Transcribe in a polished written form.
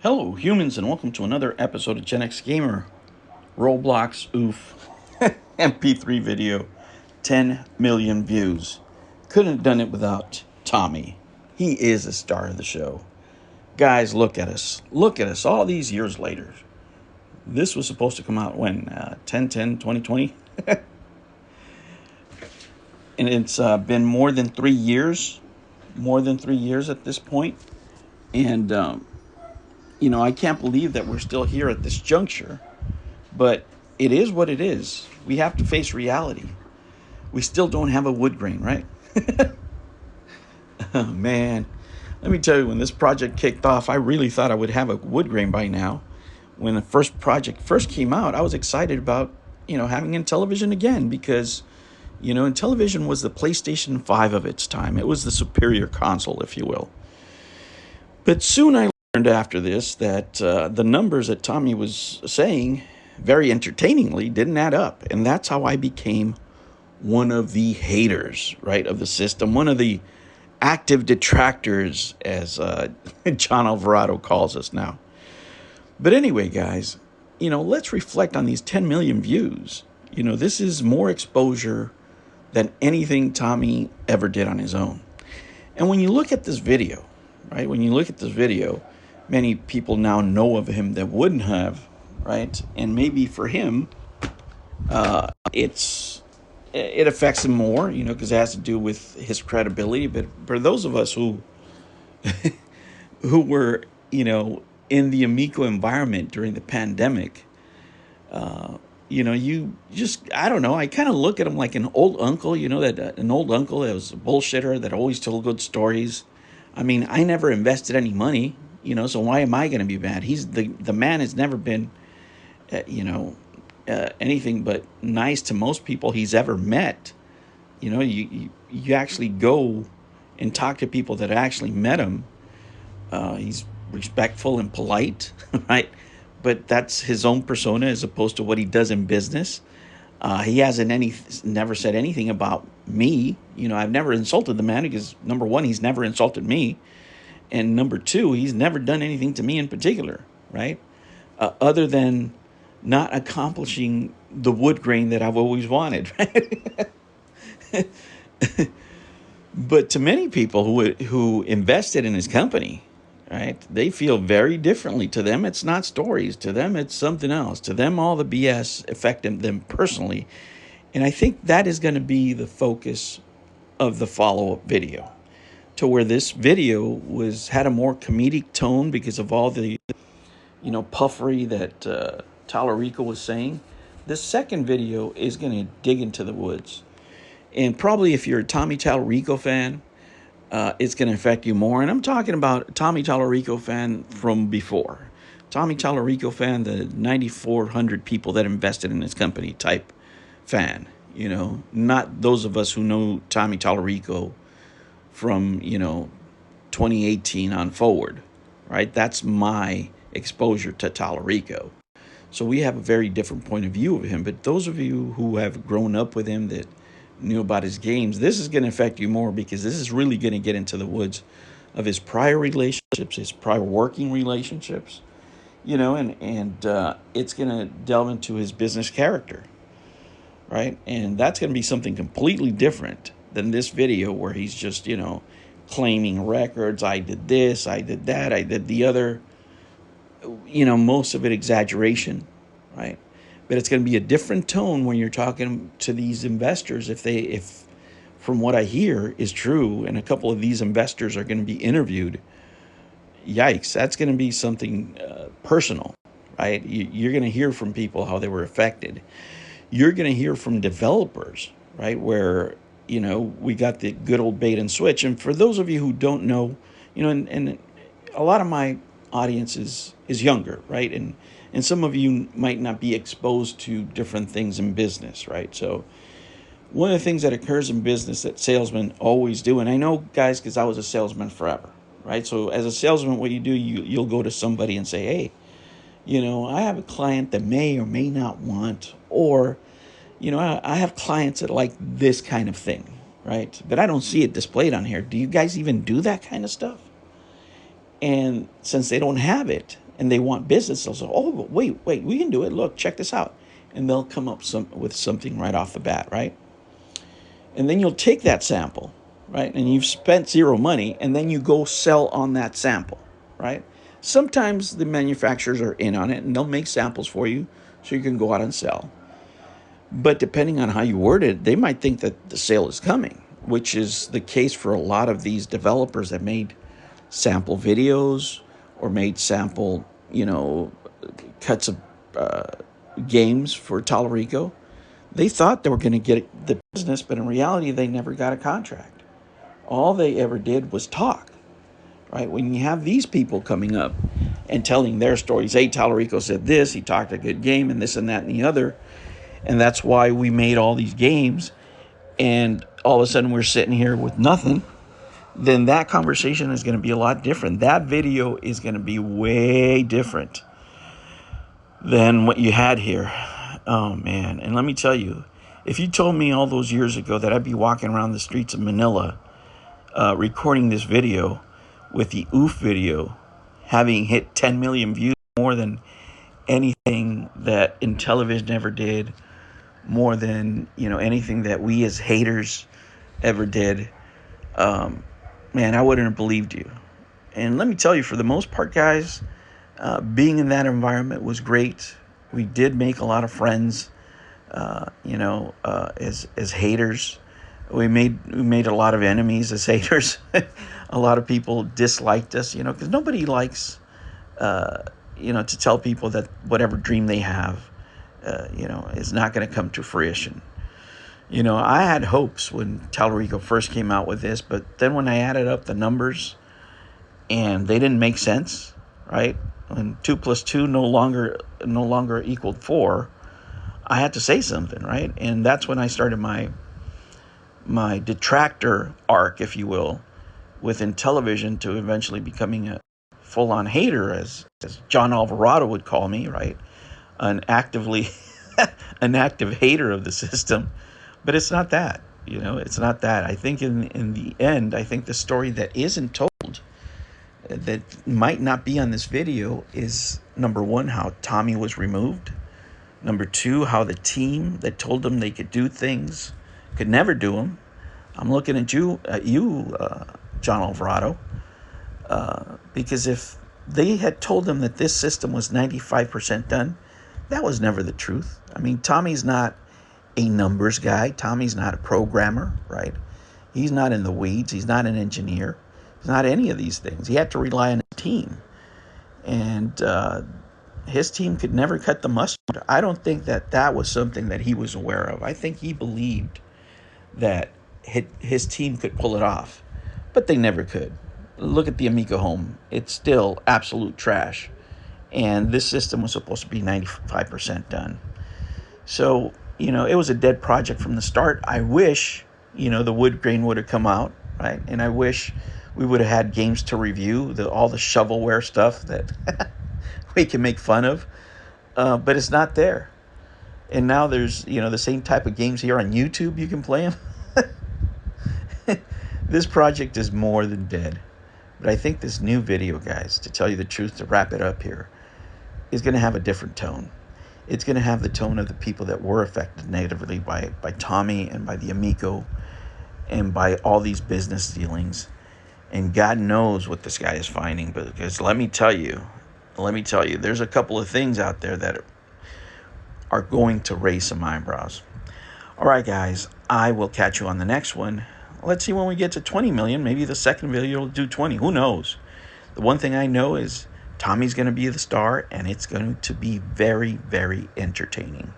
Hello, humans, and welcome to another episode of Gen X Gamer. Roblox, oof. MP3 video, 10 million views. Couldn't have done it without Tommy. He is the star of the show. Guys, look at us. Look at us all these years later. This was supposed to come out when? 10/10/2020? And it's been more than 3 years. More than 3 years at this point. And, I can't believe that we're still here at this juncture. But it is what it is. We have to face reality. We still don't have a wood grain, right? Oh, man. Let me tell you, when this project kicked off, I really thought I would have a wood grain by now. When the first project first came out, I was excited about, having in television again because, and television was the PlayStation 5 of its time. It was the superior console, if you will. But soon I learned after this that the numbers that Tommy was saying, very entertainingly, didn't add up. And that's how I became one of the haters, right, of the system. One of the active detractors, as John Alvarado calls us now. But anyway, guys, let's reflect on these 10 million views. This is more exposure than anything Tommy ever did on his own. And when you look at this video, right, many people now know of him that wouldn't have, right? And maybe for him, it affects him more, because it has to do with his credibility. But for those of us who were, in the Amico environment during the pandemic, you just, I don't know, I kind of look at him like an old uncle, an old uncle that was a bullshitter that always told good stories. I mean, I never invested any money, so why am I going to be mad? He's the man has never been, anything but nice to most people he's ever met. You actually go and talk to people that actually met him. He's respectful and polite, right? But that's his own persona as opposed to what he does in business. He never said anything about me. I've never insulted the man because, number one, he's never insulted me. And number two, he's never done anything to me in particular, right? Other than not accomplishing the wood grain that I've always wanted, right? But to many people who invested in his company, right, they feel very differently. To them, it's not stories. To them, it's something else. To them, all the BS affected them personally. And I think that is going to be the focus of the follow-up video, to where this video had a more comedic tone because of all the, puffery that Tallarico was saying. The second video is going to dig into the woods. And probably if you're a Tommy Tallarico fan, it's going to affect you more. And I'm talking about Tommy Tallarico fan from before. Tommy Tallarico fan, the 9,400 people that invested in his company type fan. Not those of us who know Tommy Tallarico from, 2018 on forward, right? That's my exposure to Tallarico. So we have a very different point of view of him. But those of you who have grown up with him, that knew about his games, this is going to affect you more because this is really going to get into the woods of his prior relationships, his prior working relationships, and it's going to delve into his business character, right? And that's going to be something completely different than this video where he's just, claiming records. I did this, I did that, I did the other, most of it exaggeration, right? But it's going to be a different tone when you're talking to these investors. If from what I hear is true, and a couple of these investors are going to be interviewed, yikes, that's going to be something personal, right? You're going to hear from people how they were affected. You're going to hear from developers, right, where, we got the good old bait and switch. And for those of you who don't know, and a lot of my audience is younger, right? And some of you might not be exposed to different things in business, right? So one of the things that occurs in business that salesmen always do, and I know, guys, because I was a salesman forever, right? So as a salesman, what you do, you'll go to somebody and say, hey, I have a client that may or may not want, or, I have clients that like this kind of thing, right? But I don't see it displayed on here. Do you guys even do that kind of stuff? And since they don't have it, and they want business, they'll say, oh, wait, we can do it. Look, check this out. And they'll come up with something right off the bat, right? And then you'll take that sample, right? And you've spent zero money, and then you go sell on that sample, right? Sometimes the manufacturers are in on it, and they'll make samples for you so you can go out and sell. But depending on how you word it, they might think that the sale is coming, which is the case for a lot of these developers that made sample videos or made sample, cuts of games for Tallarico. They thought they were going to get the business, but in reality, they never got a contract. All they ever did was talk, right? When you have these people coming up and telling their stories, hey, Tallarico said this, he talked a good game, and this and that and the other, and that's why we made all these games, and all of a sudden we're sitting here with nothing, then that conversation is going to be a lot different. That video is going to be way different than what you had here. Oh, man. And let me tell you, if you told me all those years ago that I'd be walking around the streets of Manila recording this video with the OOF video having hit 10 million views, more than anything that in television ever did, more than anything that we as haters ever did, man, I wouldn't have believed you. And let me tell you, for the most part, guys, being in that environment was great. We did make a lot of friends, as haters. We made a lot of enemies as haters. A lot of people disliked us, because nobody likes, to tell people that whatever dream they have, is not going to come to fruition. I had hopes when Tallarico first came out with this, but then when I added up the numbers and they didn't make sense, right? When 2 + 2 no longer equaled 4, I had to say something, right? And that's when I started my detractor arc, if you will, within television, to eventually becoming a full-on hater, as John Alvarado would call me, right? An active hater of the system. But it's not that, it's not that. I think in the end, I think the story that isn't told, that might not be on this video, is number one, how Tommy was removed. Number two, how the team that told them they could do things could never do them. I'm looking at you, John Alvarado, because if they had told them that this system was 95% done, that was never the truth. I mean, Tommy's not a numbers guy. Tommy's not a programmer, right? He's not in the weeds. He's not an engineer. He's not any of these things. He had to rely on his team. And his team could never cut the mustard. I don't think that was something that he was aware of. I think he believed that his team could pull it off, but they never could. Look at the Amico home. It's still absolute trash. And this system was supposed to be 95% done. So, it was a dead project from the start. I wish, the wood grain would have come out, right? And I wish we would have had games to review, all the shovelware stuff that we can make fun of. But it's not there. And now there's, the same type of games here on YouTube. You can play them. This project is more than dead. But I think this new video, guys, to tell you the truth, to wrap it up here, is going to have a different tone. It's going to have the tone of the people that were affected negatively by Tommy and by the Amico and by all these business dealings. And God knows what this guy is finding. Because let me tell you, there's a couple of things out there that are going to raise some eyebrows. All right, guys, I will catch you on the next one. Let's see when we get to 20 million. Maybe the second video will do 20. Who knows? The one thing I know is Tommy's going to be the star, and it's going to be very, very entertaining.